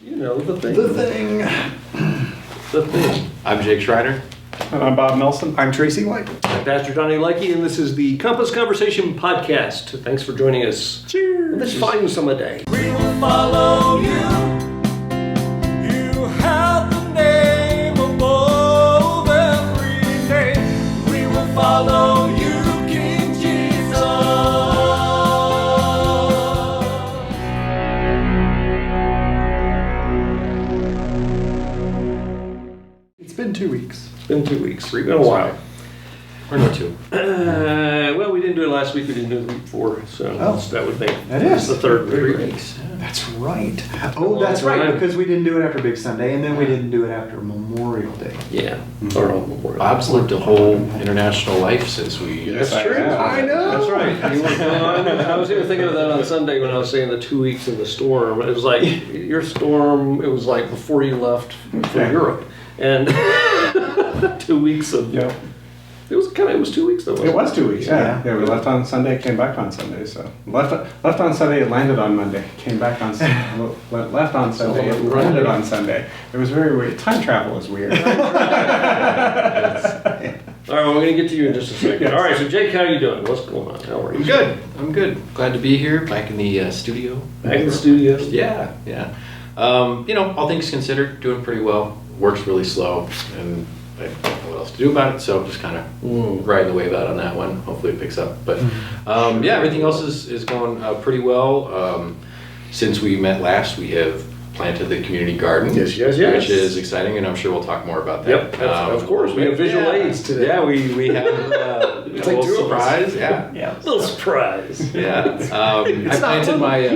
You know, the thing. The thing. The thing. I'm Jake Schriner. And I'm Bob Nelson. I'm Tracey White. I'm Pastor Johnny Leckie, and this is the Compass Conversation Podcast. Thanks for joining us. Cheers. This fine summer day. We will follow you. You have the name above every name. We will follow you, King Jesus. It's been 2 weeks. It's been 2 weeks. It's been a while. Or no two. Well, we didn't do it last week. We didn't do it the week before. So that would make That is. the third 3 weeks. That's right. Oh, That's right, time. because we didn't do it after Big Sunday, and then we didn't do it after Memorial Day. Yeah. Or on Memorial. Bob's lived a whole international life since we... Yes, That's true. I know. That's right. You were gone. I was even thinking of that on Sunday when I was saying the 2 weeks in the storm. It was like your storm. It was like before you left for Europe, and 2 weeks of. Yeah. It was 2 weeks though. Wasn't It was 2 weeks, yeah. Yeah. Yeah, we left on Sunday, came back on Sunday, so. Left on Sunday, landed on Monday, came back on Sunday, left on Sunday, landed on Sunday. It was very weird. Time travel is weird. All right, well, we're gonna get to you in just a second. Yes. All right, so Jake, how are you doing? What's going on? How are you? I'm good. Glad to be here, back in the studio. Back in the studio. Yeah. All things considered, doing pretty well. Work's really slow, and I don't know what else to do about it, so I'm just kind of riding the wave out on that one. Hopefully it picks up. But everything else is going pretty well. Since we met last, we have planted the community garden. Yes. Which is exciting, and I'm sure we'll talk more about that. Yep. Of course, we have visual aids today. Yeah, we have a It's like little two of us. surprise. Yeah. Little surprise. Yeah. I planted my...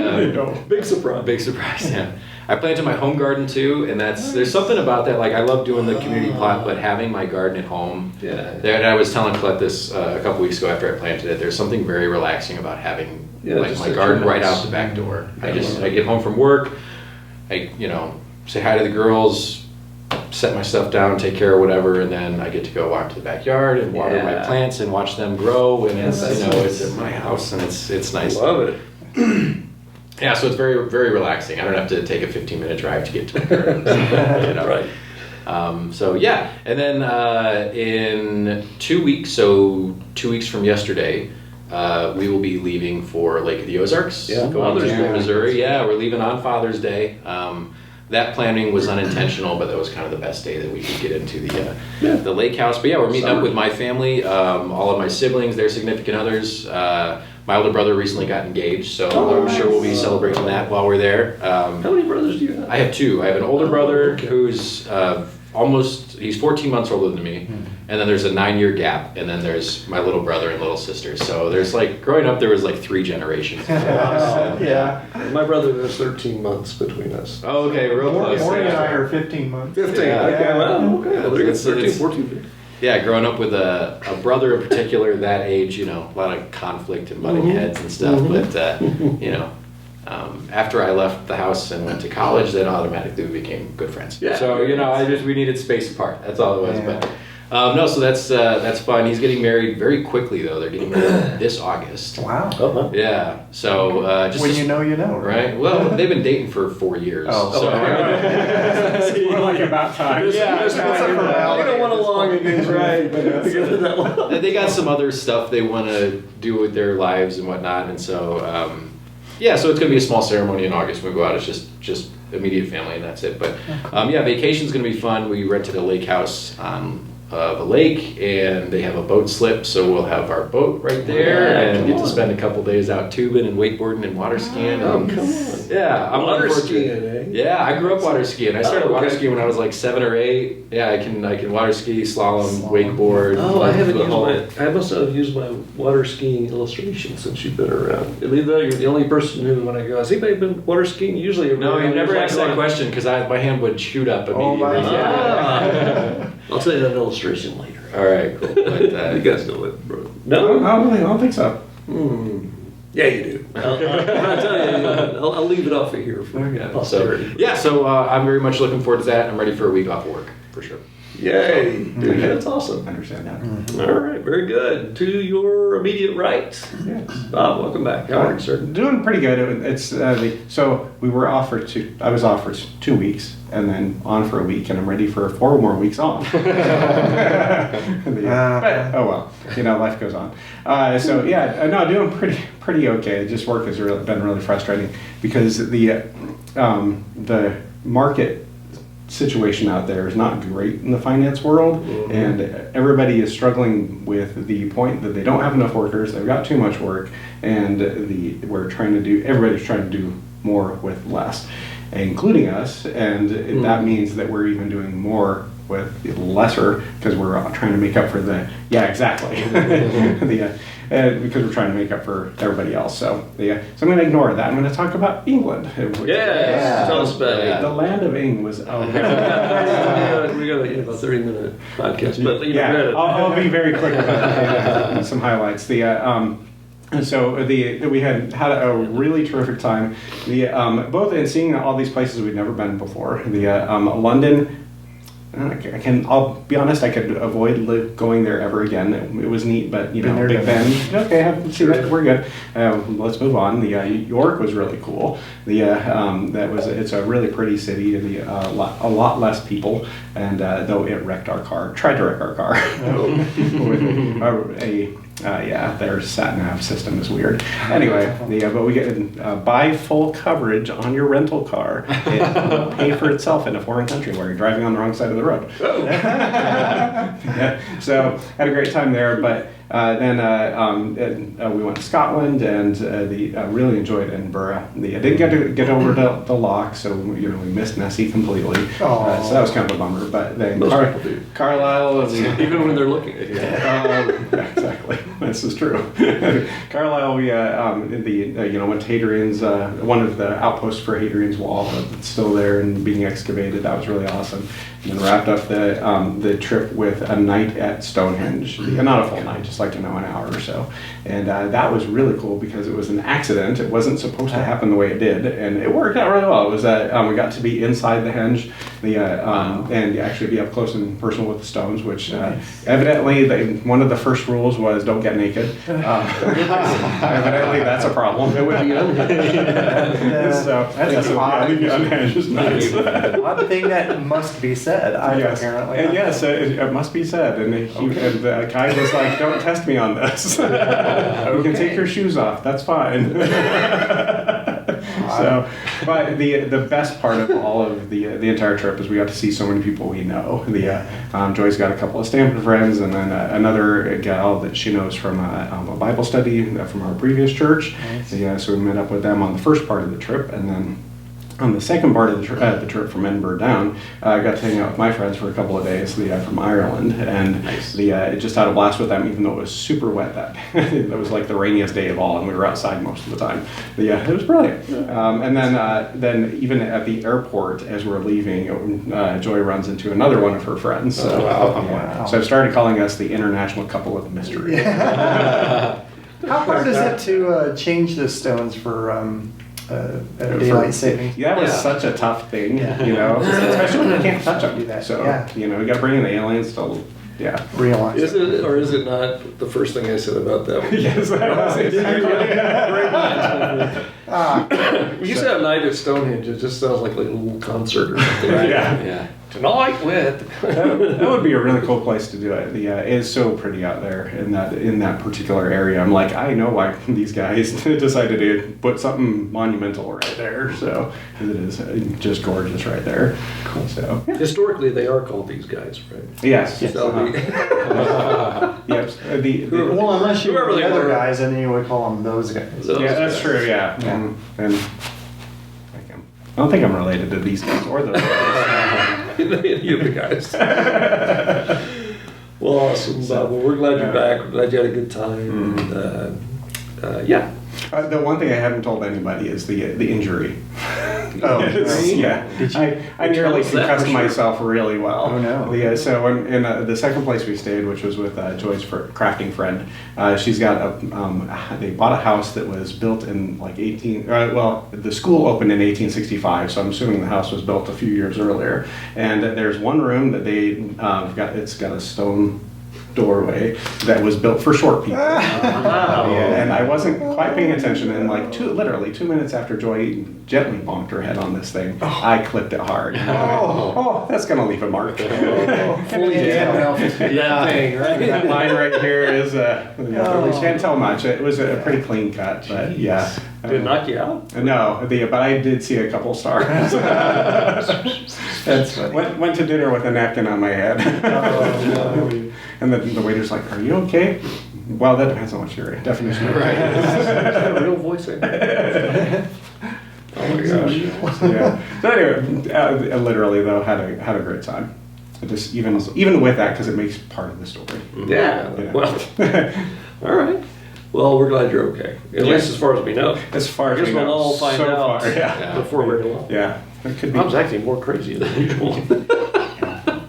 Big surprise. Big surprise, yeah. I planted my home garden too, and there's something about that. Like I love doing the community plot, but having my garden at home. Yeah. There, and I was telling Colette this a couple weeks ago after I planted it. There's something very relaxing about having just my at garden your right house. out the back door. I get home from work, I say hi to the girls, set my stuff down, take care of whatever, and then I get to go walk to the backyard and water my plants and watch them grow. And it's it's at my house, and it's nice. Love it. Yeah, so it's very, very relaxing. I don't have to take a 15-minute drive to get to the garden. Right. And then in 2 weeks, so 2 weeks from yesterday, we will be leaving for Lake of the Ozarks. Yeah, going Father's to Day. Missouri. Yeah, we're leaving on Father's Day. That planning was unintentional, but that was kind of the best day that we could get into the lake house. But yeah, we're meeting up with my family, all of my siblings, their significant others. My older brother recently got engaged, so I'm sure we'll be celebrating that while we're there. How many brothers do you have? I have two. I have an older brother who's he's 14 months older than me, and then there's a 9-year gap, and then there's my little brother and little sister. So there's growing up, there was 3 generations. Yeah. My brother, there's 13 months between us. Oh, okay, real close. Morgan and I are 15 months. 15. Yeah. Okay, well, okay. Yeah, Well, there you go. it's- 13, it's- 14, 15. Yeah, growing up with a brother in particular that age, a lot of conflict and butting heads and stuff. But after I left the house and went to college, then automatically we became good friends. Yeah. So we needed space apart. That's all it was. Yeah. But so that's fun. He's getting married very quickly though. They're getting married this August. Wow. Uh-huh. Yeah. So just When you know, you know, right? Well, they've been dating for 4 years. Oh, so It's more like about time. You don't want to long against right, but together that long. they got some other stuff they want to do with their lives and whatnot, and so so it's gonna be a small ceremony in August when we go out. It's just immediate family and that's it. But vacation's gonna be fun. We rented a lake house on the lake, and they have a boat slip, so we'll have our boat right there and get to spend a couple days out tubing and wakeboarding and water skiing. Oh, and, come on. yeah, I'm Water looking forward to skiing, it. eh? Yeah, I grew up water skiing. I started water okay. skiing when I was 7 or 8. Yeah, I can water ski, slalom, wakeboard. Oh, I haven't the whole- I must have used my water skiing illustration since you've been around. Even though you're the only person who, when I go, has anybody been water skiing? Usually, No, you've never asked that question because my hand would shoot up immediately. Ah. I'll tell you that illustration later. All right, cool. But, You guys know it, bro. I don't think so. Yeah, you do. I'll tell you. I'll leave it off of here for posterity. so I'm very much looking forward to that. I'm ready for a week off of work for sure. Yay! That's awesome. Understand that. All right, very good. To your immediate right, Yes. Bob. Welcome back. How are you, sir? Doing pretty good. So we were off for I was off for 2 weeks, and then on for a week, and I'm ready for 4 more weeks off. But, oh well, life goes on. No, doing pretty okay. Just work has been really frustrating because the market situation out there is not great in the finance world, and everybody is struggling with the point that they don't have enough workers, they've got too much work, and everybody's trying to do more with less, including us, and that means that we're even doing more with lesser because we're trying to make up for because we're trying to make up for everybody else. So so I'm going to ignore that. I'm going to talk about England. Tell us about it. The land of Ing was. We got a 30-minute podcast, but I'll be very quick about some highlights. We had a really terrific time. Both in seeing all these places we'd never been before. London. I'll be honest, I could avoid going there ever again. It was neat, but Big Ben. Okay, haven't seen that. We're good. Let's move on. York was really cool. It's a really pretty city. A lot less people, and though it tried to wreck our car. Their sat-nav system is weird. Anyway, but we get buy full coverage on your rental car. It will pay for itself in a foreign country where you're driving on the wrong side of the road. So had a great time there, but then we went to Scotland and really enjoyed Edinburgh. I didn't get over to the loch, so we missed Nessie completely. So that was kind of a bummer. But then Carlisle, even when they're looking at you. Exactly. This is true. Carlisle, we went to Hadrian's, one of the outposts for Hadrian's Wall that's still there and being excavated. That was really awesome. And then wrapped up the trip with a night at Stonehenge. Not a full night, just like an hour or so. And that was really cool because it was an accident. It wasn't supposed to happen the way it did, and it worked out really well. It was we got to be inside the henge, and actually be up close and personal with the stones, which evidently one of the first rules was don't get naked. Evidently that's a problem. It would be unhinged. That's unhinged is nice. Odd thing that must be said. Apparently. And yes, it must be said. And the guy was like, "Don't test me on this. You can take your shoes off. That's fine." But the best part of all of the entire trip is we got to see so many people we know. Joy's got a couple of Stanford friends, and then another gal that she knows from a Bible study from our previous church. Nice. So we met up with them on the first part of the trip, and then on the second part of the trip from Edinburgh down, I got to hang out with my friends for a couple of days from Ireland, and just had a blast with them, even though it was super wet that day. It was like the rainiest day of all, and we were outside most of the time. It was brilliant. And then even at the airport, as we're leaving, Joy runs into another one of her friends. So, so I've started calling us the International Couple of Mystery. How hard is it to change the stones for daylight savings? That was such a tough thing, especially when you can't touch them. So, we got to bring in the aliens to, realize. Is it, or is it not the first thing I said about that one? Yes, that was We used to have night at Stonehenge. It just sounds like a little concert or something. Yeah. Tonight with. That would be a really cool place to do it. It is so pretty out there in that particular area. I'm like, I know why these guys decided to put something monumental right there. So it is just gorgeous right there. Cool. So historically, they are called these guys, right? Yes. Yes. Yes. Well, unless you were the other guys, and then you would call them those guys. That's true. Yeah. And I don't think I'm related to these guys or those guys. Any of the guys. Well, awesome, Bob. Well, we're glad you're back. We're glad you had a good time. And, the one thing I haven't told anybody is the injury. Oh, It's- yeah. Did you? I nearly What's that concussed for sure? myself really well. Oh, no. So in the second place we stayed, which was with Joy's crafting friend, she's got they bought a house that was built in like the school opened in 1865, so I'm assuming the house was built a few years earlier. And there's one room that it's got a stone doorway that was built for short people. Wow. Yeah, and I wasn't quite paying attention, and like literally 2 minutes after Joy gently bonked her head on this thing, I clipped it hard. Oh, that's gonna leave a mark. Fully detailed. Yeah. Thing, right? That line right here is, we can't tell much. It was a pretty clean cut, but yeah. Did it knock you out? No, but I did see a couple stars. That's funny. Went to dinner with a napkin on my head. And the waiter's like, "Are you okay?" Well, that depends on what your definition of Right. Is that a real voice actor? Oh my gosh. Yeah. So anyway, literally though, had a great time. Just even with that, because it makes part of the story. Yeah. Yeah. Well, all right. Well, we're glad you're okay. At Yeah. least as far as we know. As far I as guess we we'll know, all find so out far, yeah. before very long. Yeah, it could be. I was acting more crazy than usual.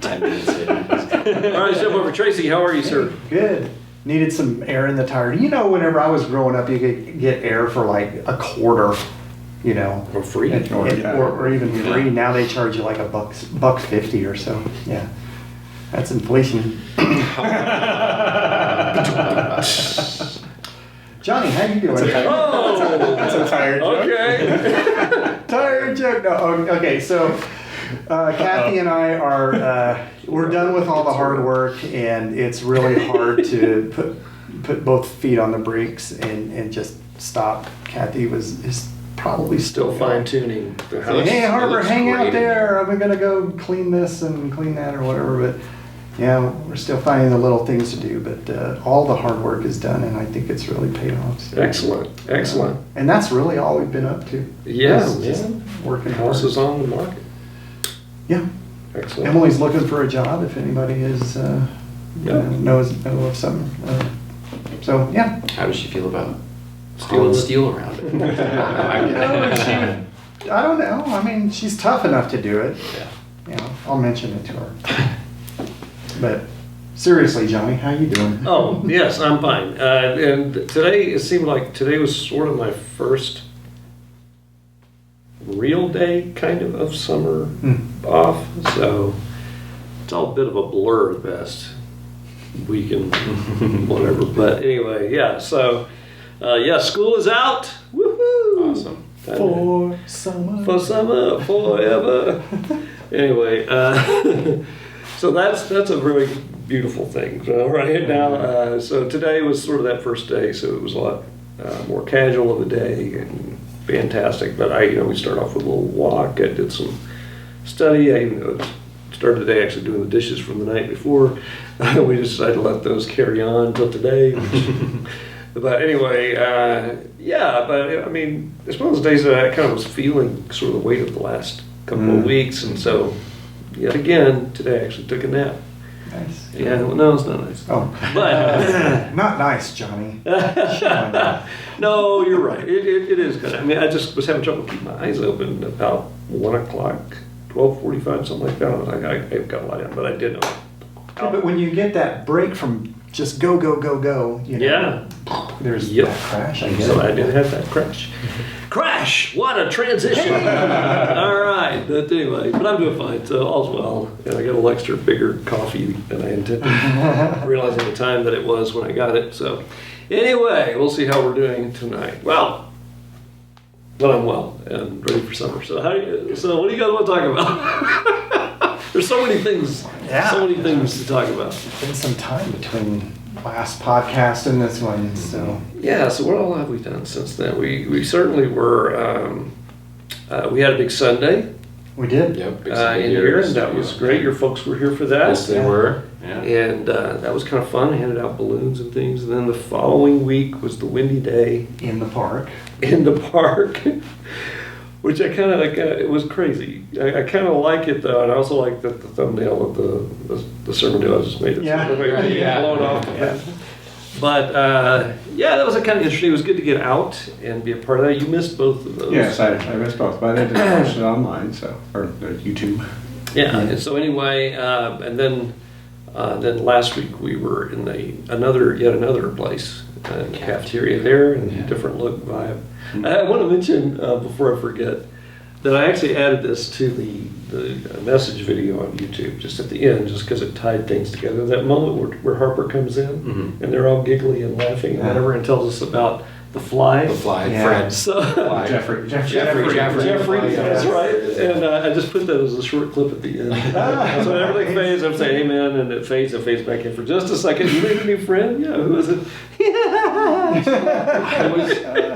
10 minutes in. All right, step over. Tracy, how are you, sir? Good. Needed some air in the tire. You know, whenever I was growing up, you could get air for like a quarter, you know. For free? Or even free. Now they charge you like $1.50 or so. Yeah. That's inflation. Johnny, how you doing? Oh! That's a tired joke. Okay. Tired joke. No, okay, so Kathy and I are we're done with all the hard work, and it's really hard to put both feet on the brakes and just stop. Kathy is probably Still fine tuning the house. Hey, Harbor, looks hang out great. there. I'm gonna go clean this and clean that or whatever. But yeah, we're still finding the little things to do. But all the hard work is done, and I think it's really paid off. So, Excellent. Excellent. and that's really all we've been up to. Yeah, Just man. working House hard. is on the market. Yeah. Excellent. Emily's looking for a job if anybody is, Yeah. knows of some. So, yeah. How does she feel about hauling steel around it? I don't know. I mean, she's tough enough to do it. Yeah. You know, I'll mention it to her. But seriously, Johnny, how you doing? Oh, yes, I'm fine. And today, it seemed like today was sort of my first real day, kind of summer off. So it's all a bit of a blur at best. Weekend, whatever. But anyway, yeah. So, school is out. Woohoo! Awesome. For summer. For summer, forever. Anyway, so that's a really beautiful thing. So right now, so today was sort of that first day, so it was a lot more casual of a day and fantastic. But we started off with a little walk. I did some study. I started the day actually doing the dishes from the night before. We decided to let those carry on until today. But anyway, but I mean, it's one of those days that I kind of was feeling sort of the weight of the last couple of weeks, and so yet again today I actually took a nap. Nice. Yeah, well, no, it's not nice. Oh. But Not nice, Johnny. no, you're right. It is good. I mean, I just was having trouble keeping my eyes open about 1 o'clock, 12:45, something like that. I was like, I've got a lot in, but I did know. Yeah, but when you get that break from just go, you know, Yeah. there's Yep. that crash, I guess. So I did have that crash. Crash! What a transition! All right, but anyway, but I'm doing fine, so all's well. And I got a little extra bigger coffee than I intended, realizing the time that it was when I got it. So anyway, we'll see how we're doing tonight. Well, but I'm well and ready for summer. So so what do you guys want to talk about? There's so many things, so many things to talk about. Been some time between last podcast and this one, so. Yeah, so what all have we done since then? We certainly were, we had a big Sunday Yep. We did. big in Sunday here, and that was great. Your folks were here for that. Yes, they were. Yeah. And that was kind of fun. Handed out balloons and things. And then the following week was the windy day In the park. in the park, which I kind of like. It was crazy. I kind of like it though, and I also like the thumbnail of the sermon I just made. It Yeah. looked like it was Yeah. blown off. Yeah. But yeah, that was kind of interesting. It was good to get out and be a part of that. You missed both of those. Yes, I missed both, but I did watch it online, or YouTube. Yeah. And so anyway, and then last week we were in yet another place, cafeteria there, and different look vibe. I want to mention before I forget that I actually added this to the message video on YouTube just at the end, just because it tied things together. That moment where Harper comes in and they're all giggly and laughing and whatever, and tells us about the fly. The fly, Yeah. Fred. So Jeffrey. Jeffrey, that's right. And I just put that as a short clip at the end. So when everything fades, I'm saying amen, and it fades back in for just a second. You made a new friend? Yeah, who is it?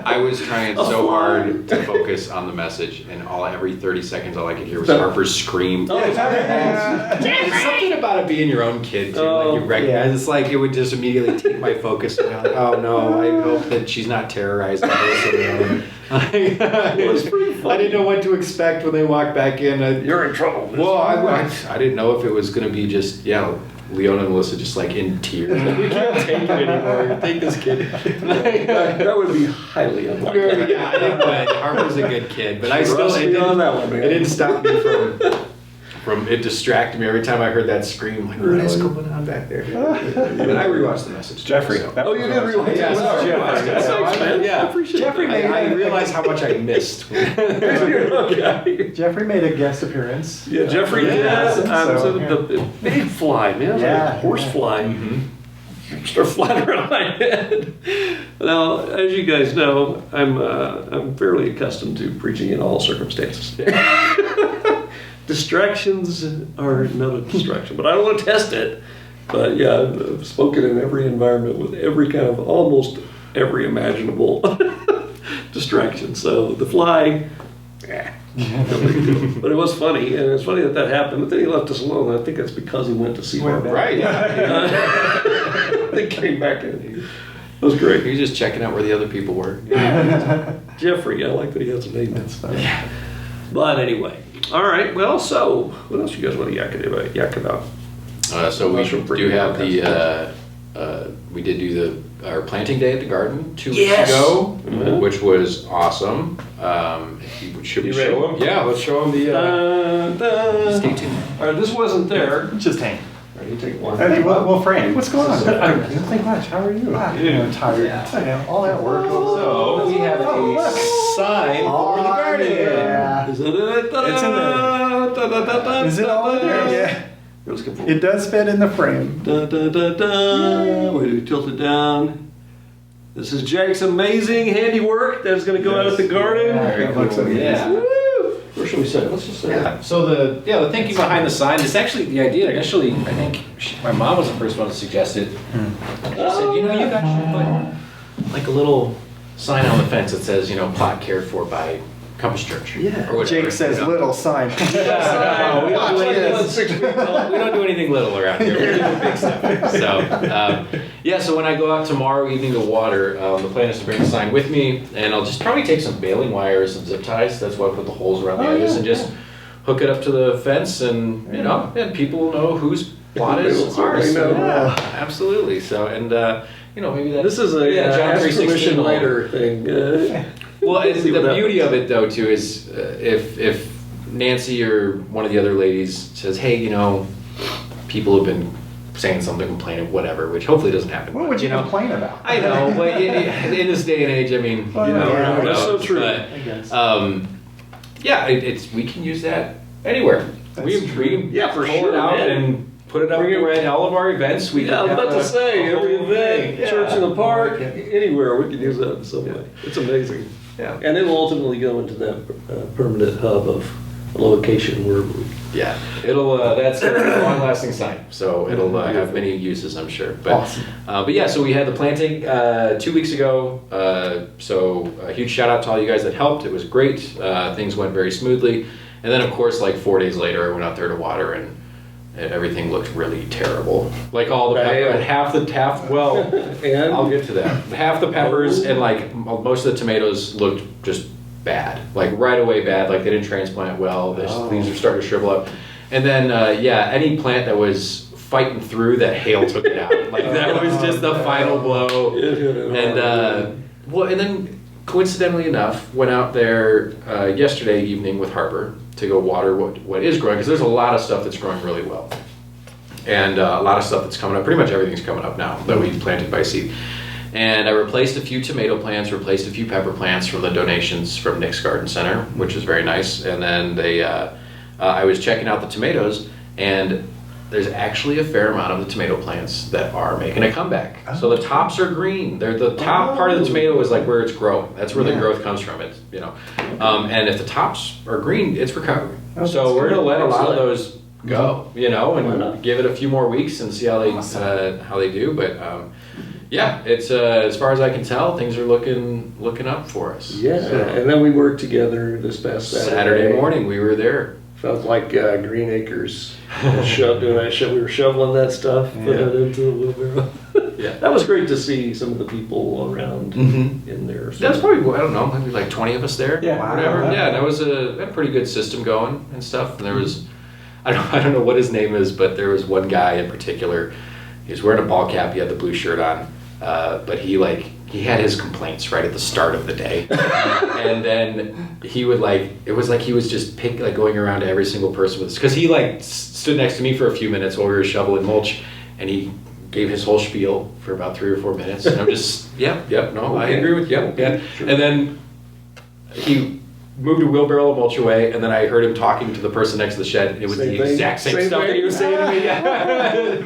I was trying so hard to focus on the message, and every 30 seconds, all I could hear was Harper's scream. Oh, There's something about it being your own kid, too. Like you recognize, it's like it would just immediately take my focus. And like, oh no, I hope that she's not terrorizing us. It was pretty funny. I didn't know what to expect when they walked back in. You're in trouble. Well, I didn't know if it was going to be just, Leona and Melissa just like in tears. Like, we can't take it anymore. Take this kid. That would be highly unlikely. Yeah, I think Harper's a good kid, but it didn't stop me from it distracted me every time I heard that scream. Like, what is going on back there? And I rewatched the message. Jeffrey. So. Oh, you did rewatch it? Yeah, Wow. Jeffrey. Thanks, man. Yeah. I appreciate Jeffrey that. I realized how much I missed. Okay. Jeffrey made a guest appearance. Yeah, Jeffrey did. So, The big fly, man. It was like a horse fly. Start flying around my head. Now, as you guys know, I'm fairly accustomed to preaching in all circumstances. Distractions are not a distraction, but I don't want to test it. But yeah, I've spoken in every environment with almost every imaginable distraction. So the fly, no big deal. But it was funny, and it's funny that happened. But then he left us alone. I think that's because he went to see Harper. Right. Yeah. They came back in. That was great. He was just checking out where the other people were. Jeffrey, I like that he has a name. That's funny. Yeah. But anyway, all right. Well, so what else you guys want to yak about? So we Mushroom do have podcast. we did do our planting day at the garden 2 weeks Yes. ago, Mhm. which was awesome. Should we You show ready? them? Yeah, let's show them the. Stay tuned. All right, this wasn't there. Just hang. All right, you take one. Hey, well, Fran, What's going on? Nothing much. How are you? I'm tired. All that work. So we have a sign for the garden. Yeah. Is it in it? It's in there. Is it all in there? Yeah. Let's go for It does fit in the frame. Da, da, da, da. Wait, we tilt it down. This is Jake's amazing handiwork that's going to go out at the garden. Yeah. It looks amazing. Yeah. Woo! Where should we say it? Let's just say it. Yeah. So the thinking behind the sign is actually the idea. I think my mom was the first one to suggest it. She said, you guys should put like a little sign on the fence that says, plot cared for by Compass Church. Yeah. Or whatever, Jake says little sign. No, we don't do Watch anything. this. We don't do anything little around here. We do big stuff. So, so when I go out tomorrow evening to water, the plan is to bring the sign with me, and I'll just probably take some baling wires and zip ties. That's why I put the holes around the edges, and just hook it up to the fence, and and people will know whose plot is ours. Know. Yeah, absolutely. So, and maybe that. This is a John ask 3:16 permission will- later thing. Well, and See the what beauty happens. of it though too is if Nancy or one of the other ladies says, hey, people have been saying something, complaining, whatever, which hopefully doesn't happen. What would you complain about? I know, but in this day and age, I mean, Well, you never yeah, know. that's so true. But, I guess. it's we can use that anywhere. We true. Yeah, for pull sure, it out man. and put it up Bring it- at all of our events. We Yeah, I was can about have to say, a every whole event, thing. church in Yeah. the park, anywhere, we can use that in some way. It's amazing. Yeah. And it will ultimately go into that permanent hub of a location where we. Yeah, it'll that's a long-lasting sign, so it'll have many uses, I'm sure. But, Awesome. But yeah, so we had the planting 2 weeks ago. So a huge shout out to all you guys that helped. It was great. Things went very smoothly. And then of course, like 4 days later, I went out there to water and everything looked really terrible. Like all the pepper, well, And I'll get to that. Half the peppers and like most of the tomatoes looked just bad, like right away bad. Like they didn't transplant well. The leaves are starting to shrivel up. And then any plant that was fighting through that hail took it out. Like that was just the final blow. And well, and then coincidentally enough, went out there yesterday evening with Harper to go water what is growing, because there's a lot of stuff that's growing really well, and a lot of stuff that's coming up. Pretty much everything's coming up now that we planted by seed. And I replaced a few tomato plants, replaced a few pepper plants from the donations from Nick's Garden Center, which is very nice. And then I was checking out the tomatoes, and there's actually a fair amount of the tomato plants that are making a comeback. So the tops are green. They're the top part of the tomato is like where it's growing. That's where the growth comes from. It's, you know, and if the tops are green, it's recovering. So we're gonna let a lot of those go, you know, and give it a few more weeks and see how they do. But yeah, it's as far as I can tell, things are looking up for us. Yeah, and then we worked together this past Saturday morning. We were there. Felt like Green Acres. Doing that shit. We were shoveling that stuff, putting it into the wheelbarrow. Yeah, that was great to see some of the people around in there. So. That's probably, I don't know, maybe like 20 of us there. Yeah, whatever. wow. Yeah, that was a pretty good system going and stuff. And there was, I don't know what his name is, but there was one guy in particular. He was wearing a ball cap. He had the blue shirt on, but he had his complaints right at the start of the day, and then he would it was like he was just going around to every single person with this, because he stood next to me for a few minutes while we were shoveling mulch, and he gave his whole spiel for about 3 or 4 minutes, and I'm just I agree with you, yeah. Sure. And then he moved a wheelbarrow of mulch away, and then I heard him talking to the person next to the shed. It was the exact same stuff that he was saying to me. Yeah.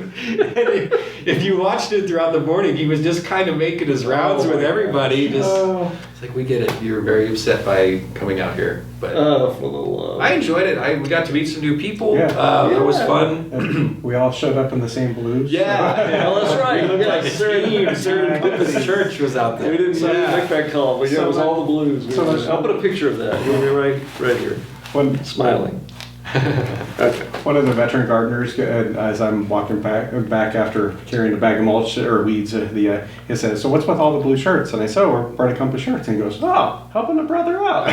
If you watched it throughout the morning, he was just kind of making his rounds with everybody. It's like, we get it. You were very upset by coming out here, but I enjoyed it. We got to meet some new people. Yeah. It was fun. And we all showed up in the same blues. Yeah, well, that's right. The church was out there. We didn't make that call, but it was all the blues. I'll put a picture of that. You'll be right here, smiling. Okay. One of the veteran gardeners, as I'm walking back after carrying a bag of mulch or weeds, he says, "So what's with all the blue shirts?" And I said, "Oh, we're brought a compass shirts." And he goes, "Oh, helping a brother out."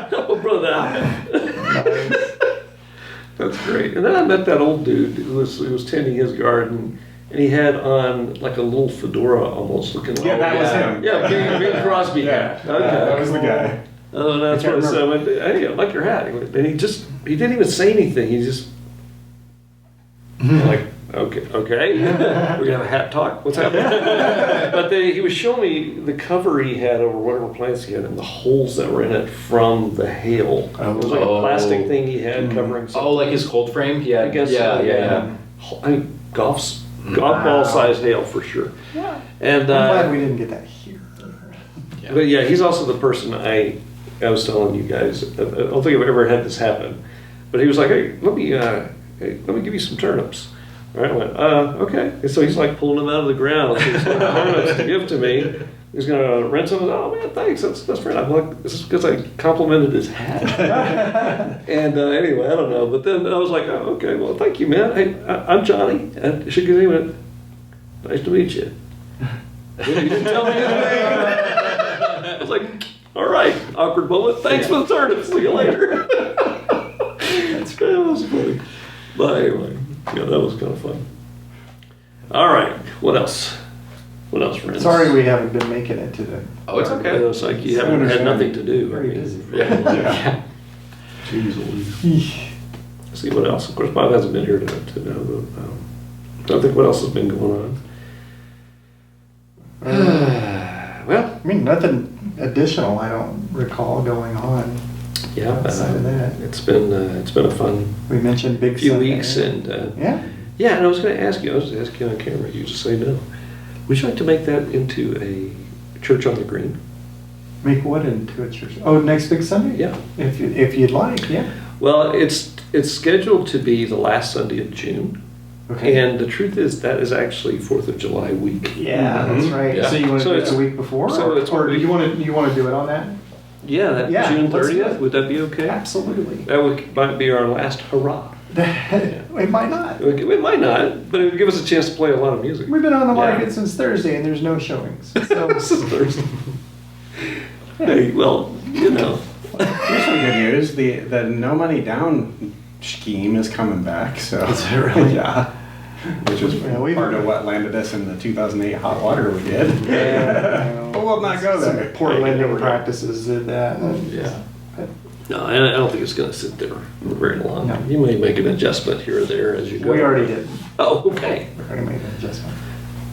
Help a brother out. That's great. And then I met that old dude who was tending his garden. And he had on like a little fedora almost looking like. Yeah, that was him. Yeah, Bing Crosby hat. Okay. That was the guy. Oh, that's what I said. I went, "Hey, I like your hat." And he didn't even say anything. He just, like, okay. We're going to have a hat talk? What's happening? But he was showing me the cover he had over whatever plants he had and the holes that were in it from the hail. It was like a plastic thing he had covering something. Oh, like his cold frame? Yeah, I guess so. Yeah. I mean, golf ball size hail for sure. Yeah. And I'm glad we didn't get that here. Yeah. But yeah, he's also the person I was telling you guys. I don't think I've ever had this happen, but he was like, "Hey, let me give you some turnips." All right, I went, "Okay." And so he's like pulling them out of the ground. So he's got turnips to give to me. He's gonna rinse them. Oh man, thanks. That's great. I'm like, this is because I complimented his hat. And anyway, I don't know. But then I was like, "Oh, okay. Well, thank you, man. Hey, I'm Johnny." And she went, "Nice to meet you." You didn't tell me anything. I was like, "All right, awkward moment. Thanks for the turnips. See you later." That was funny. But anyway, yeah, that was kind of fun. All right, what else? What else, friends? Sorry we haven't been making it today. Oh, it's okay. It's like you haven't had nothing to do. Very busy. Yeah. Jeez Louise. See what else. Of course, Bob hasn't been here to know. I don't think what else has been going on. Well, I mean, nothing additional I don't recall going on. Yeah, outside of that. it's been a fun We mentioned Big few Sunday. weeks, and Yeah. and I was going to ask you. I was asking on camera. You just say no. Would you like to make that into a church on the green? Make what into a church? Oh, next Big Sunday? Yeah. If you'd like, yeah. Well, it's scheduled to be the last Sunday of June, Okay. and the truth is that is actually 4th of July week. Yeah, that's right. Yeah. So you want to So do it it's- the week before, so it's or one do you want to do it on that? Yeah, that Yeah, June let's do 30th. it. Would that be okay? Absolutely. That might be our last hurrah. It might not. It might not, but it would give us a chance to play a lot of music. We've been on the market Yeah. since Thursday, and there's no showings. So This is Thursday. Hey, well, you know. Here's some good news. The no money down scheme is coming back. So Is it really? Yeah. Which is Yeah, we've- part of what landed us in the 2008 hot water we did. Yeah. But we'll not go Some there. poor Hey, lending never go. practices did that. Yeah. No, I don't think it's gonna sit there for very long. No. You may make an adjustment here or there as you go. We already did. Oh, okay. We already made an adjustment.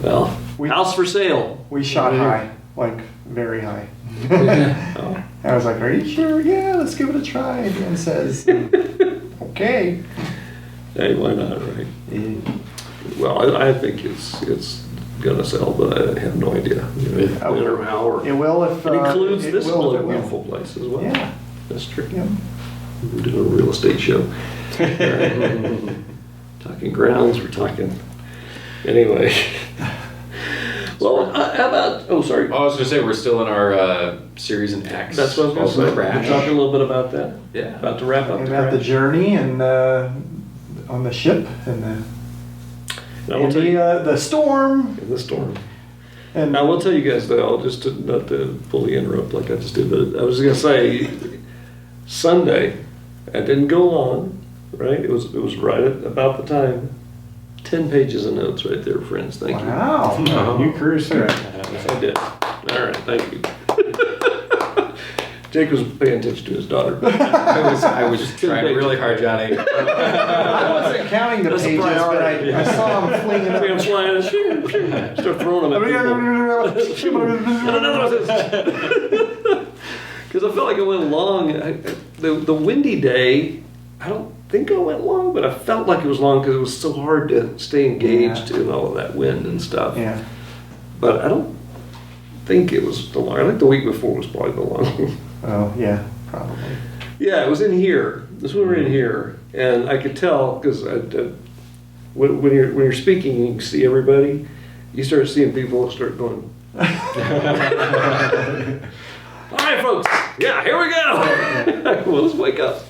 Well, We- house for sale. We shot high, like very high. Oh. I was like, "Are you sure? Yeah, let's give it a try." And Dan says, "Okay." Hey, why not, right? Well, I think it's gonna sell, but I have no idea. You know, when or how or. It will if It includes it this will if little it will. beautiful place as well. Yeah. That's true. Yeah. We're doing a real estate show. Talking grounds, we're talking. Anyway. Well, how about? Oh, sorry. I was gonna say we're still in our series in X. That's what I was called going to say. Crash. We're talking a little bit about that. Yeah. About to wrap up. About the Crash. journey and on the ship and And I will and tell you, the storm in the storm. and I will tell you guys though, just to, not to fully interrupt like I just did, but I was going to say Sunday, I didn't go long, right? It was right at about the time. 10 pages of notes right there, friends. Thank you. wow. You cruise through it. Yes, I did. All right, thank you. Jake was paying attention to his daughter. I was trying really hard, Johnny. I wasn't counting the That's a pages, but priority. I saw him flinging See him up. flying, start throwing them at people. And another one because I felt like it went long. The windy day, I don't think I went long, but I felt like it was long because it was so hard to stay engaged in all of that wind and stuff. Yeah. But I don't think it was the long. I think the week before was probably the long. Oh yeah, probably. Yeah, it was in here. This one right in here, and I could tell because when you're speaking, you can see everybody. You start seeing people start going. All right, folks. Yeah, here we go. Well, let's wake up.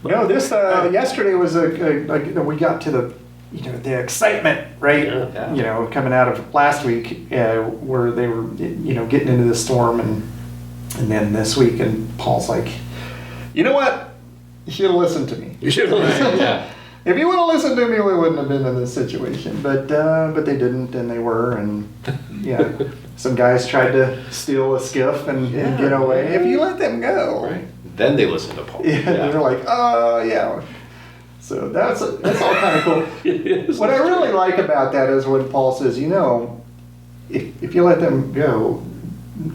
No, this yesterday was we got to the excitement, right? Yeah. You know, coming out of last week where they were getting into the storm and then this week and Paul's like, you know what? You should have listened to me. You should have listened. Yeah. If you would have listened to me, we wouldn't have been in this situation. But they didn't, and they were, and yeah, some guys tried to steal a skiff and get away. If you let them go, Right. Then they listen to Paul. yeah, they're like, oh yeah. So that's all kind of cool. Yes, What I really like about that is when Paul says, if you let them go,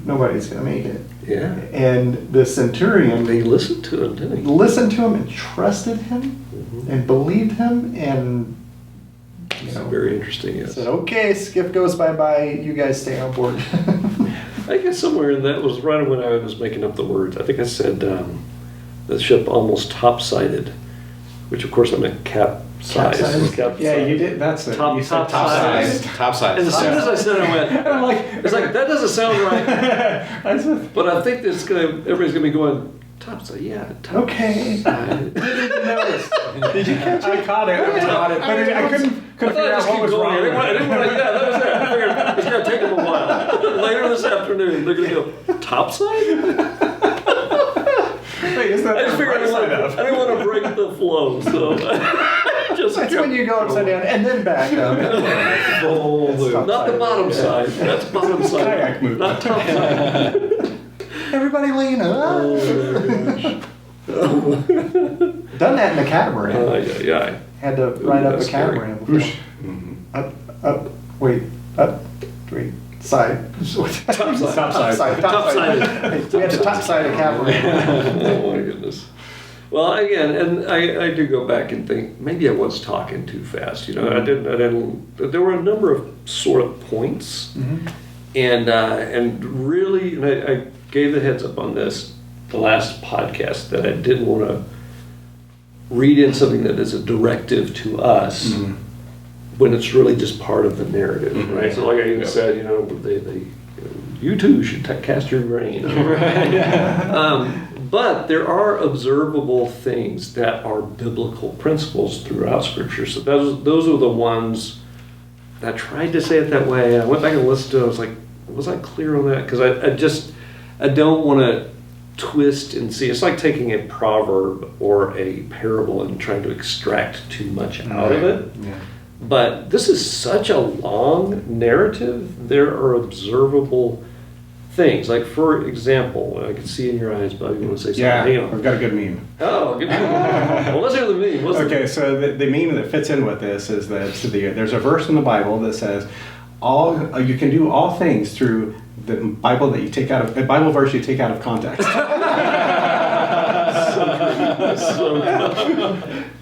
nobody's going to make it. Yeah. And the centurion, They listened to him, didn't he? listened to him and trusted him and believed him and It's very interesting. Yes. said, okay, skiff goes bye-bye, you guys stay on board. I guess somewhere in that was right when I was making up the words. I think I said the ship almost topsided, which of course I meant capsized. Capsized? Yeah, you did. That's it. Top- You said top size. Top size. And as soon as I said it, I went, I'm like, it's like, that doesn't sound right. I said, But I think everybody's gonna be going, topside, yeah, top. Okay. Side. Did you catch I it? caught it. But I couldn't I figure thought I out just what keep was going. wrong. I didn't want to, yeah, that was it. I figured it's gonna take them a while. Later this afternoon, they're gonna go, topside? Wait, isn't that I just the figured right side up? I didn't want to break the flow, so just That's when you go upside down and then back up. Not the bottom side. That's bottom side. Kayak move. Not top side. Everybody lean up. Oh my gosh. Done that in the catamaran. Yeah. Had to ride up a that's scary. catamaran before. Up, wait, side. Top side. Top side. We had to top side a catamaran. Oh my goodness. Well, again, and I do go back and think maybe I was talking too fast. I didn't. There were a number of sort of points, and really, and I gave the heads up on this the last podcast that I didn't want to read in something that is a directive to us when it's really just part of the narrative, right? So, like I even said, you too should cast your brain. But there are observable things that are biblical principles throughout Scripture. So those are the ones that I tried to say it that way. I went back and listened to it. I was like, was I clear on that? Because I don't want to twist and see. It's like taking a proverb or a parable and trying to extract too much out of it. Yeah. But this is such a long narrative. There are observable things. Like, for example, I can see in your eyes, Bob, you want to say something? Yeah, Hang on. I've got a good meme. Oh, good. Well, let's hear the meme. Okay, so the meme that fits in with this is that there's a verse in the Bible that says, you can do all things through the Bible that you take out of, a Bible verse you take out of context.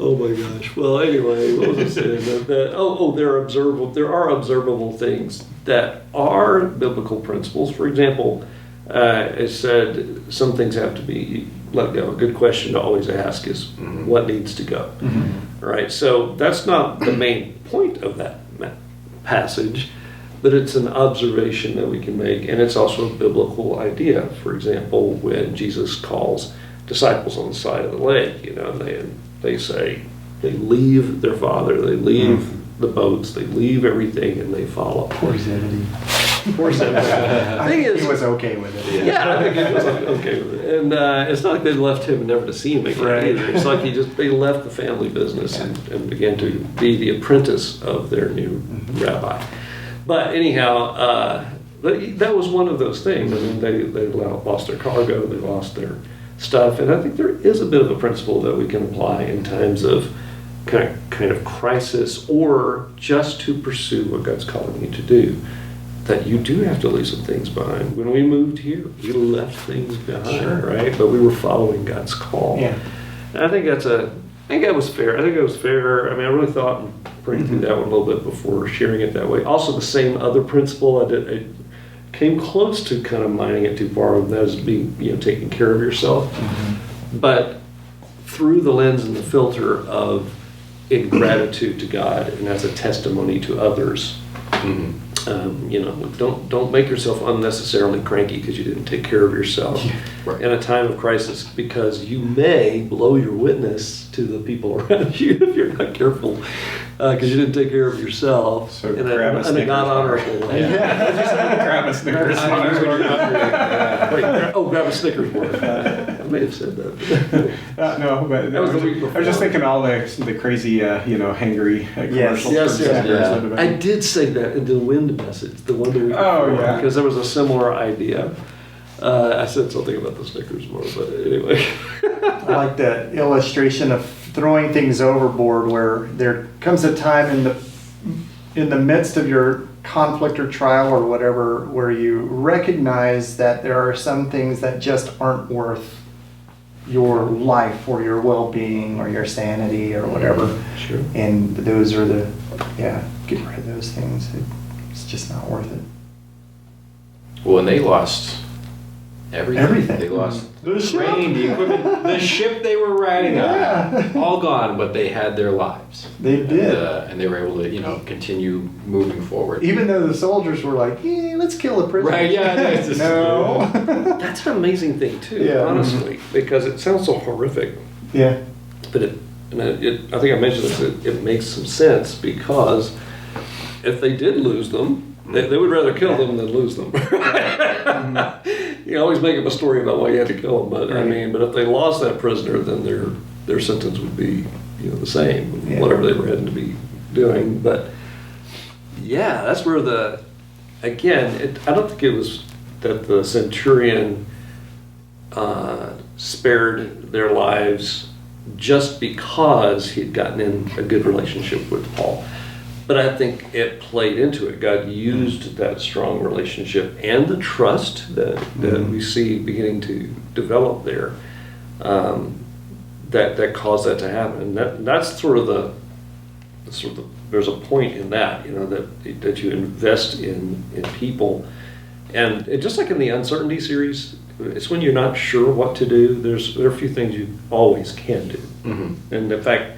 Oh my gosh. Well, anyway, what was I saying? There are observable things that are biblical principles. For example, it said some things have to be let go. A good question to always ask is what needs to go. Right? So that's not the main point of that passage, but it's an observation that we can make, and it's also a biblical idea. For example, when Jesus calls disciples on the side of the lake, they say they leave their father, they leave the boats, they leave everything, and they follow. Poor Zebedee. Poor Zebedee. I think he was okay with it. Yeah, I think he was okay with it. And it's not like they left him never to see him again either. It's like they left the family business and began to be the apprentice of their new rabbi. But anyhow, that was one of those things. I mean, they lost their cargo, they lost their stuff, and I think there is a bit of a principle that we can apply in times of kind of crisis, or just to pursue what God's calling you to do. That you do have to leave some things behind. When we moved here, we left things behind, right? But we were following God's call. Yeah. And I think that was fair. I mean, I really thought and prayed through that one a little bit before sharing it that way. Also, the same other principle, I came close to kind of mining it too far, and that is being, taking care of yourself. But through the lens and the filter of ingratitude to God, and as a testimony to others. Don't make yourself unnecessarily cranky because you didn't take care of yourself in a time of crisis, because you may blow your witness to the people around you if you're not careful, because you didn't take care of yourself. So in a non-honorable way. Grab a Snickers bar. Grab a Snickers bar. I may have said that. No, but that was the week before. I was just thinking all the crazy, hangry commercials. Yes. I did say that in the wind message, the one that we because there was a similar idea. I said something about the Snickers bar, but anyway. I like the illustration of throwing things overboard, where there comes a time in the midst of your conflict or trial or whatever, where you recognize that there are some things that just aren't worth your life or your well-being or your sanity or whatever. Sure. And those are get rid of those things. It's just not worth it. Well, and they lost everything. They lost the train, the equipment, the ship they were riding on, all gone, but they had their lives. They did. And they were able to, continue moving forward. Even though the soldiers were like, let's kill a prisoner. Right, yeah. No. That's an amazing thing, too, honestly, because it sounds so horrific. Yeah. But I think I mentioned this, it makes some sense, because if they did lose them, they would rather kill them than lose them. You always make up a story about why you had to kill them, but but if they lost that prisoner, then their sentence would be the same, whatever they were heading to be doing. But that's where I don't think it was that the centurion spared their lives just because he'd gotten in a good relationship with Paul. But I think it played into it. God used that strong relationship and the trust that we see beginning to develop there, that caused that to happen. And that's sort of the there's a point in that, that you invest in people. And just like in the uncertainty series, it's when you're not sure what to do. There are a few things you always can do. And in fact,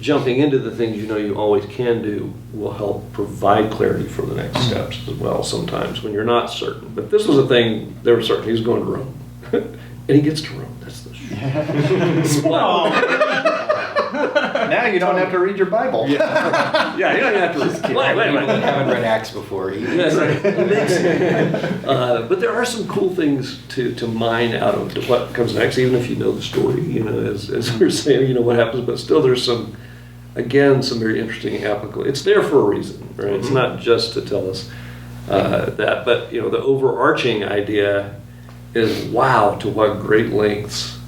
jumping into the things you always can do will help provide clarity for the next steps as well sometimes when you're not certain. But this was a thing they were certain. He was going to Rome. And he gets to Rome. That's the Now you don't have to read your Bible. Yeah, you don't have to. Wait. People that haven't read Acts before. That's right. It makes but there are some cool things to mine out of what comes next, even if you know the story, as we're saying, what happens, but still there's some very interesting applicable. It's there for a reason, right? It's not just to tell us that, but the overarching idea is, wow, to what great lengths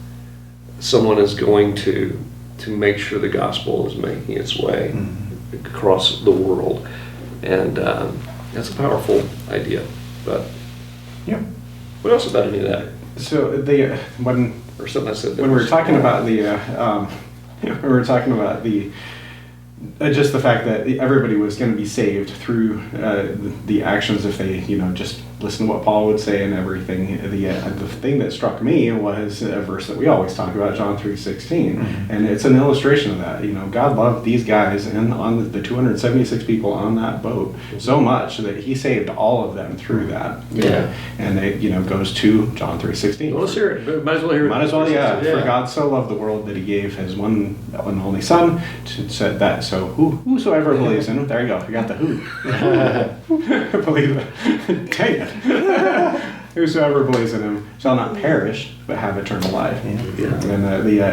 someone is going to make sure the gospel is making its way across the world. And that's a powerful idea. But Yeah. what else about any of that? So Or something I said. when we were talking about just the fact that everybody was going to be saved through the actions if they just listen to what Paul would say and everything. The thing that struck me was a verse that we always talk about, John 3:16, and it's an illustration of that. God loved these guys and on the 276 people on that boat so much that He saved all of them through that. Yeah. And it goes to John 3:16. Well, let's hear it. Might as well hear it. Might as well, yeah. For God so loved the world that He gave His one and only Son. Said that. So whosoever believes in Him, there you go. You got the who. Believe it. Dang it. Whosoever believes in Him shall not perish, but have eternal life. Yeah.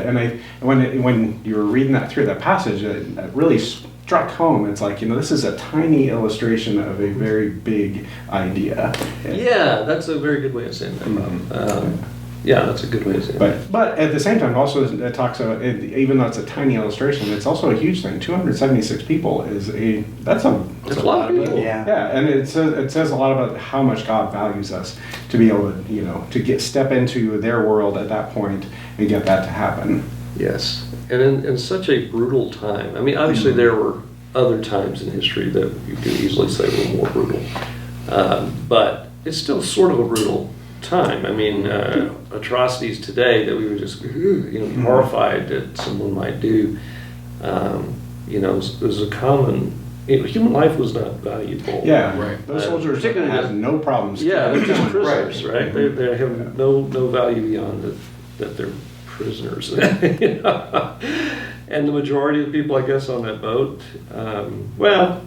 And when you were reading that through that passage, it really struck home. It's like this is a tiny illustration of a very big idea. Yeah, that's a very good way of saying that, Bob. Yeah, that's a good way of saying that. But at the same time, also it talks about even though it's a tiny illustration, it's also a huge thing. 276 people that's a lot of people. Yeah. Yeah, and it says a lot about how much God values us to be able to to step into their world at that point and get that to happen. Yes, and in such a brutal time. I mean, obviously there were other times in history that you could easily say were more brutal, but it's still sort of a brutal time. I mean, atrocities today that we would just horrified that someone might do. It was a common. Human life was not valuable. Yeah, Right. Those soldiers particularly have no problems. Yeah, they're just Right. prisoners, right? They have no value beyond that they're prisoners. And the majority of the people, I guess, on that boat,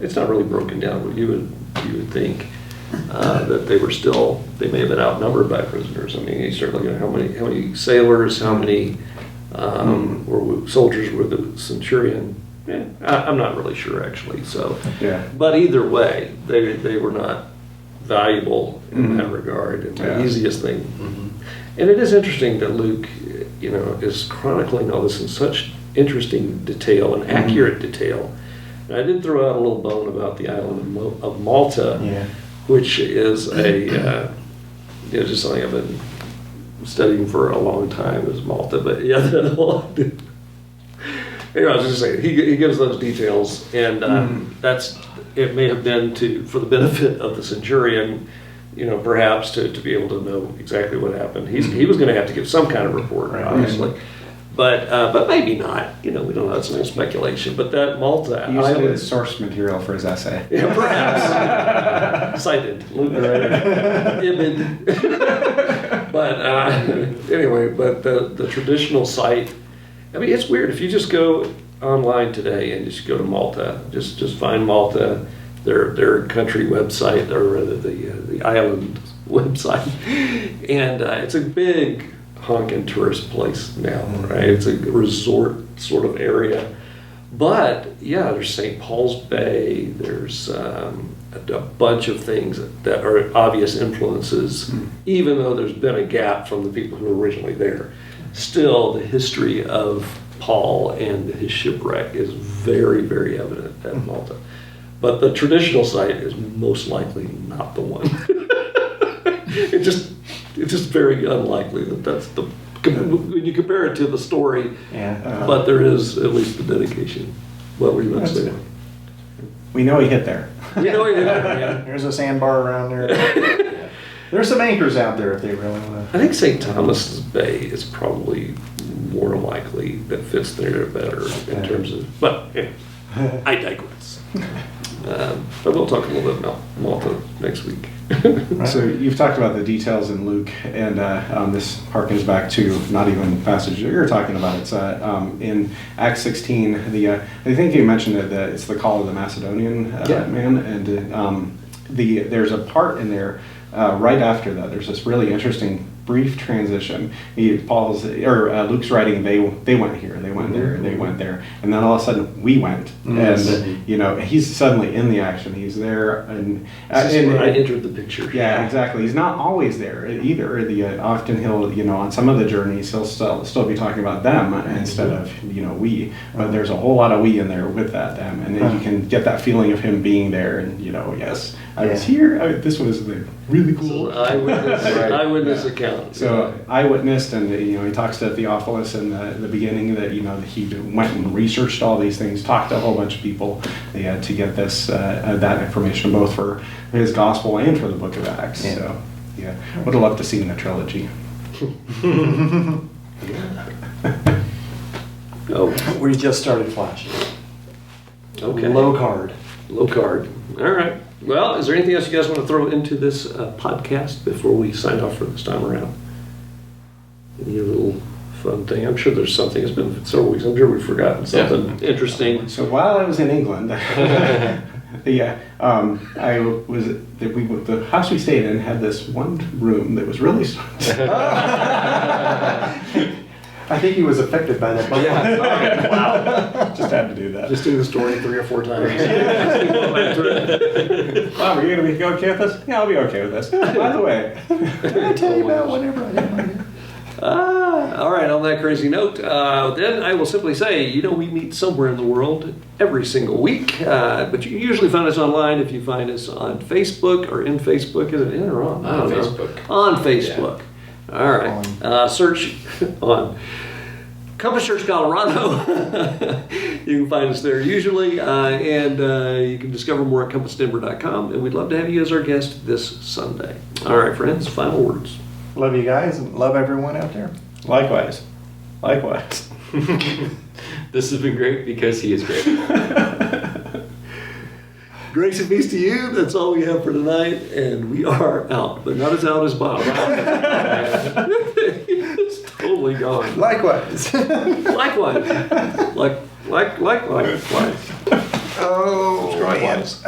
it's not really broken down, but you would think that they may have been outnumbered by prisoners. I mean, you start looking at how many sailors, how many soldiers were the centurion. Yeah, I'm not really sure actually. So, Yeah. but either way, they were not valuable in that regard. And the easiest thing. And it is interesting that Luke, is chronicling all this in such interesting detail and accurate detail. And I did throw out a little bone about the island of Malta, which is just something I've been studying for a long time, is Malta. But yeah, anyway, I was just saying, he gives those details, and it may have been for the benefit of the centurion, perhaps to be able to know exactly what happened. He was going to have to give some kind of report, obviously, but maybe not. We don't know. That's a little speculation. But that Malta He used it island, as source material for his essay. yeah, perhaps cited, but anyway, but the traditional site. I mean, it's weird if you just go online today and just go to Malta. Just find Malta, their country website, or rather the island website, and it's a big honkin' tourist place now, right? It's a resort sort of area. But yeah, there's St. Paul's Bay. There's a bunch of things that are obvious influences, even though there's been a gap from the people who were originally there. Still, the history of Paul and his shipwreck is very, very evident at Malta. But the traditional site is most likely not the one. It's just very unlikely that's the, when you compare it to the story. But there is at least the dedication. What were you going to say? We know he hit there. We know he did that, yeah. There's a sandbar around there. There's some anchors out there if they really want I think St. Thomas's Bay is probably more likely that fits there better in terms of, but yeah, I digress. But we'll talk a little bit about Malta next week. So you've talked about the details in Luke, and this harkens back to not even passage that you're talking about. It's in Acts 16. I think you mentioned that it's the call of the Macedonian man, and there's a part in there right after that. There's this really interesting brief transition. Luke's writing. They went here, they went there, they went there, and then all of a sudden we went, and he's suddenly in the action. He's there, and where I entered the picture. Yeah, exactly. He's not always there either. Often he'll on some of the journeys he'll still be talking about them instead of we. But there's a whole lot of we in there with that them, and then you can get that feeling of him being there, and yes, I was here. This was really cool. So eyewitness account. So eyewitness, and he talks to Theophilus in the beginning that he went and researched all these things, talked to a whole bunch of people to get this that information both for his gospel and for the book of Acts. Yeah. So would have loved to see in the trilogy. Oh, We just started flashing. okay. Low card. Low card. All right. Well, is there anything else you guys want to throw into this podcast before we sign off for this time around? Any little fun thing? I'm sure there's something. It's been several weeks. I'm sure we've forgotten something interesting. So while I was in England, the house we stayed in had this one room that was really. I think he was affected by that. Yeah. Wow. Just had to do that. Just do the story 3 or 4 times. Bob, are you going to be okay with this? Yeah, I'll be okay with this. By the way. Did I tell you about whatever I did? All right, on that crazy note, then I will simply say, we meet somewhere in the world every single week, but you can usually find us online if you find us on Facebook or in Facebook. Is it in or on? On Facebook. On Facebook. Yeah. All right. Search on Compass Church Colorado. You can find us there usually, and you can discover more at compassdenver.com, and we'd love to have you as our guest this Sunday. All right, friends, final words. Love you guys and love everyone out there. Likewise. Likewise. This has been great because he is great. Grace and peace to you. That's all we have for tonight, and we are out, but not as out as Bob. It's totally gone. Likewise. Likewise. Likewise. Oh, Likewise.